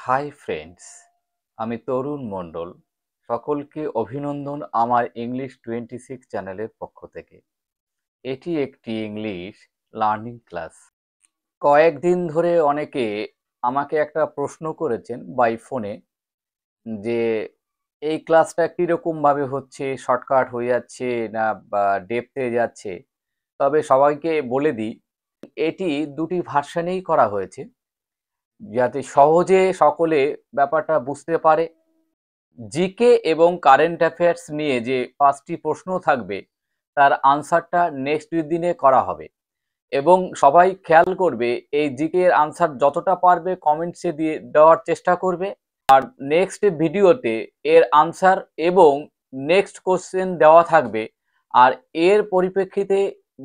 Hi friends, আমি তরুণ মণ্ডল। সকলকে অভিনন্দন আমার ইংলিশ 26 চ্যানেলের পক্ষ থেকে। এটি একটি ইংলিশ লার্নিং ক্লাস। কয়েকদিন ধরে অনেকে আমাকে একটা প্রশ্ন করেছেন বাই ফোনে যে এই ক্লাসটা কীরকমভাবে হচ্ছে, শর্টকাট হয়ে যাচ্ছে না বা ডেপথে যাচ্ছে। তবে সবাইকে বলে দিই, এটি দুটি ভার্সানেই করা হয়েছে যাতে সহজে সকলে ব্যাপারটা বুঝতে পারে। জিকে এবং কারেন্ট অ্যাফেয়ার্স নিয়ে যে 5টি প্রশ্ন থাকবে তার আনসারটা নেক্সট দিনে করা হবে এবং সবাই খেয়াল করবে এই জিকে এর আনসার যতটা পারবে কমেন্টসে দিয়ে দেওয়ার চেষ্টা করবে। আর নেক্সট ভিডিওতে এর আনসার এবং নেক্সট কোশ্চেন দেওয়া থাকবে। আর এর পরিপ্রেক্ষিতে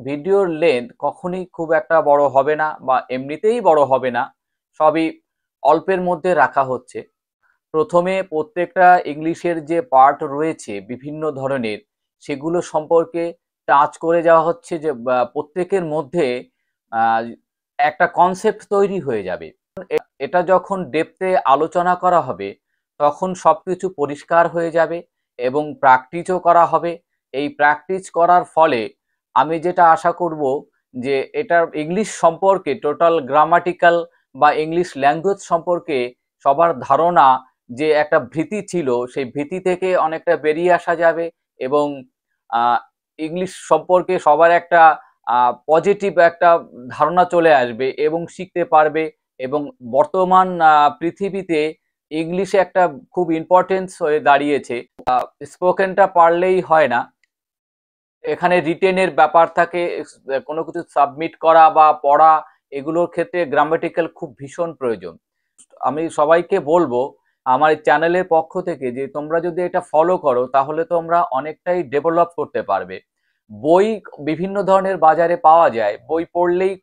ভিডিওর লেন্থ কখনোই খুব একটা বড় হবে না বা এমনিতেই বড় হবে না, সবই অল্পের মধ্যে রাখা হচ্ছে। প্রথমে প্রত্যেকটা ইংলিশের যে পার্ট রয়েছে বিভিন্ন ধরনের, সেগুলো সম্পর্কে টাচ করে যাওয়া হচ্ছে যে প্রত্যেকের মধ্যে আহ, একটা কনসেপ্ট তৈরি হয়ে যাবে। এটা যখন ডেপথে আলোচনা করা হবে তখন সবকিছু পরিষ্কার হয়ে যাবে এবং প্র্যাকটিসও করা হবে। এই প্র্যাকটিস করার ফলে আমি যেটা আশা করব যে এটার ইংলিশ সম্পর্কে টোটাল গ্রামাটিক্যাল বা ইংলিশ ল্যাঙ্গুয়েজ সম্পর্কে সবার ধারণা যে একটা ভীতি ছিল সেই ভীতি থেকে অনেকটা বেরিয়ে আসা যাবে এবং ইংলিশ সম্পর্কে সবার একটা পজিটিভ একটা ধারণা চলে আসবে এবং শিখতে পারবে। এবং বর্তমান পৃথিবীতে ইংলিশে একটা খুব ইম্পর্টেন্স হয়ে দাঁড়িয়েছে। স্পোকেনটা পারলেই হয় না, এখানে রিটেনের ব্যাপার থাকে। কোনো কিছু সাবমিট করা বা পড়া, এগুলোর ক্ষেত্রে গ্রামাটিক্যাল খুব ভীষণ প্রয়োজন। আমি সবাইকে বলবো আমার চ্যানেলের পক্ষ থেকে যে তোমরা যদি এটা ফলো করো তাহলে তোমরা অনেকটাই ডেভেলপ করতে পারবে। বই বিভিন্ন ধরনের বাজারে পাওয়া যায়, বই পড়লেই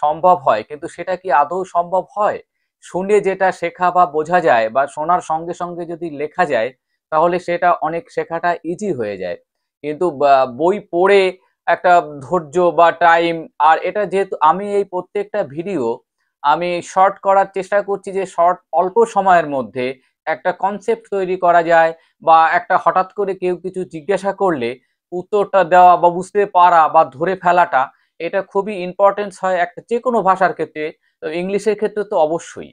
সম্ভব হয়, কিন্তু সেটা কি আদৌ সম্ভব হয়? শুনে যেটা শেখা বা বোঝা যায় বা শোনার সঙ্গে সঙ্গে যদি লেখা যায় তাহলে সেটা অনেক শেখাটা ইজি হয়ে যায়। কিন্তু বই পড়ে একটা ধৈর্য বা টাইম, আর এটা যেহেতু আমি এই প্রত্যেকটা ভিডিও আমি শর্ট করার চেষ্টা করছি যে অল্প সময়ের মধ্যে একটা কনসেপ্ট তৈরি করা যায় বা একটা হঠাৎ করে কেউ কিছু জিজ্ঞাসা করলে উত্তরটা দেওয়া বা বুঝতে পারা বা ধরে ফেলাটা, এটা খুবই ইম্পর্টেন্স হয় একটা যে কোনো ভাষার ক্ষেত্রে, তো ইংলিশের ক্ষেত্রে তো অবশ্যই।